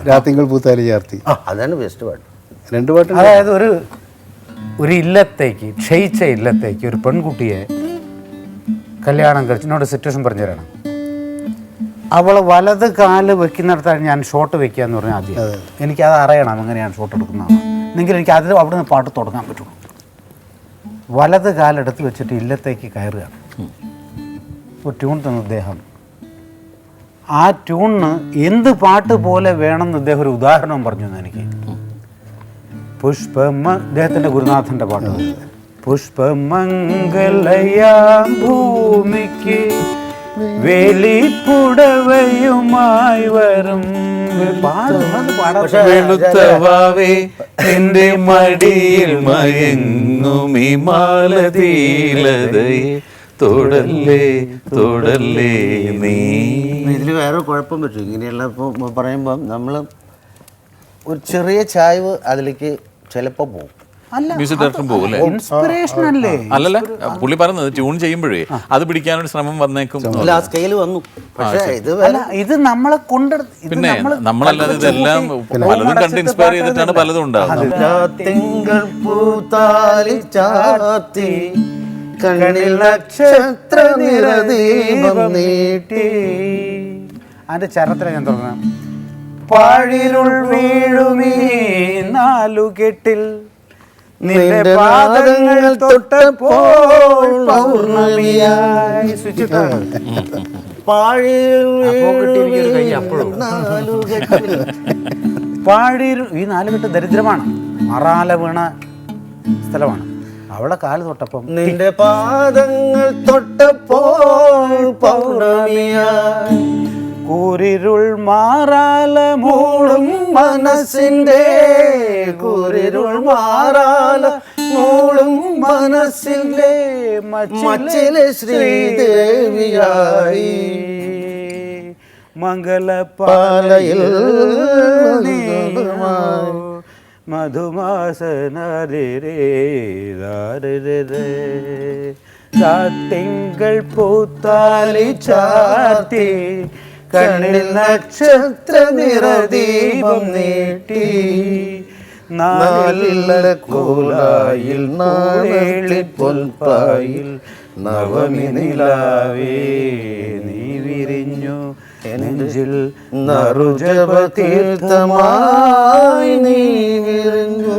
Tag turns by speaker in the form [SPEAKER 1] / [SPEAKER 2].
[SPEAKER 1] രാത്തിങ്കൾ പൂത്താലി ചാർത്തി.
[SPEAKER 2] അതാണ് ബെസ്റ്റ് പാട്ട്.
[SPEAKER 1] 2 പാട്ട്.
[SPEAKER 3] അതായത് ഒരു ഇല്ലത്തേക്ക്, ക്ഷയിച്ച ഇല്ലത്തേക്ക് ഒരു പെൺകുട്ടിയെ കല്യാണം കഴിച്ച് എന്നോട് സിറ്റുവേഷൻ പറഞ്ഞു തരണം. അവൾ വലത് കാല് വെക്കുന്നിടത്താണ് ഞാൻ ഷോട്ട് വെക്കുക എന്ന് പറഞ്ഞാൽ ആദ്യം എനിക്കത് അറിയണം എങ്ങനെയാണ് ഷോട്ട് എടുക്കുന്നതാണ്. എന്നെങ്കിൽ എനിക്ക് അതിൽ അവിടെ നിന്ന് പാട്ട് തുടങ്ങാൻ പറ്റുള്ളൂ. വലത് കാലെടുത്ത് വെച്ചിട്ട് ഇല്ലത്തേക്ക് കയറുകയാണ്. ഒരു ട്യൂൺ തന്ന അദ്ദേഹം. ആ ട്യൂണിന് എന്ത് പാട്ട് പോലെ വേണമെന്ന് അദ്ദേഹം ഒരു ഉദാഹരണം പറഞ്ഞു തന്നെ എനിക്ക്. അദ്ദേഹത്തിൻ്റെ ഗുരുനാഥൻ്റെ പാട്ട്. പുഷ്പമംഗലയാം ഭൂമിക്ക് വേലിപ്പുടവയുമായി വരും
[SPEAKER 4] വെളുത്തവാവേ എന്റെ മടിയിൽ മയങ്ങുമി മാലതീലതയെ തൊടല്ലേ തൊടല്ലേ നീ.
[SPEAKER 2] ഇതിൽ വേറെ കുഴപ്പം പറ്റും. ഇങ്ങനെയുള്ള ഇപ്പോൾ പറയുമ്പം നമ്മൾ ഒരു ചെറിയ ചായ്വ് അതിലേക്ക് ചിലപ്പോൾ പോകും.
[SPEAKER 4] മ്യൂസിക് ഡയറക്ടറും പോകും അല്ലേ?
[SPEAKER 3] ഇൻസ്പിറേഷൻ അല്ലേ?
[SPEAKER 4] അല്ലല്ല, പുള്ളി പറയുന്നത് ട്യൂൺ ചെയ്യുമ്പോഴേ അത് പിടിക്കാനൊരു ശ്രമം വന്നേക്കും.
[SPEAKER 2] ആ സ്കെയിൽ വന്നു. പക്ഷേ
[SPEAKER 3] ഇത് നമ്മളെ കൊണ്ട്
[SPEAKER 4] പിന്നെ നമ്മളല്ലാതെ ഇതെല്ലാം പലതും കണ്ട് ഇൻസ്പയർ ചെയ്തിട്ടാണ് പലതും ഉണ്ടാകുന്നത്.
[SPEAKER 2] തിങ്കൾ പൂത്താലി ചാർത്തി കണ്ണിൽ നക്ഷത്ര നിറദീപം നീട്ടി.
[SPEAKER 3] അതിന്റെ ചരത്തില ഞാൻ തുടങ്ങാം. പാഴിരുൾ വീഴുമീ 4 കെട്ടിൽ നിന്റെ പാദങ്ങൾ തൊട്ടപ്പോൾ പൗർണമിയായി. പാഴിരുൾ ഈ 4 കെട്ട് ദരിദ്രമാണ്, മറാല വീണ സ്ഥലമാണ്. അവളെ കാല് തൊട്ടപ്പം
[SPEAKER 2] നിന്റെ പാദങ്ങൾ തൊട്ടപ്പോൾ പൗർണമിയായി.
[SPEAKER 3] കൂരിരുൾ മാറാല മൂളും മനസ്സിന്റെ, കൂരിരുൾ മാറാല മൂളും മനസ്സിന്റെ മച്ചിലെ ശ്രീദേവിയായി മംഗലപ്പാലയിൽ മധുമാസനരികൾ പൂത്താലി ചാർത്തി കണ്ണിൽ നക്ഷത്ര നിറദീപം നീട്ടി. 4 കോലായിൽ 4 പൊൽപ്പായിൽ നവമി നിലാവേ നീ വിരിഞ്ഞു നെഞ്ചിൽ നറുജപ തീർത്ഥമായി നീ വിരിഞ്ഞു.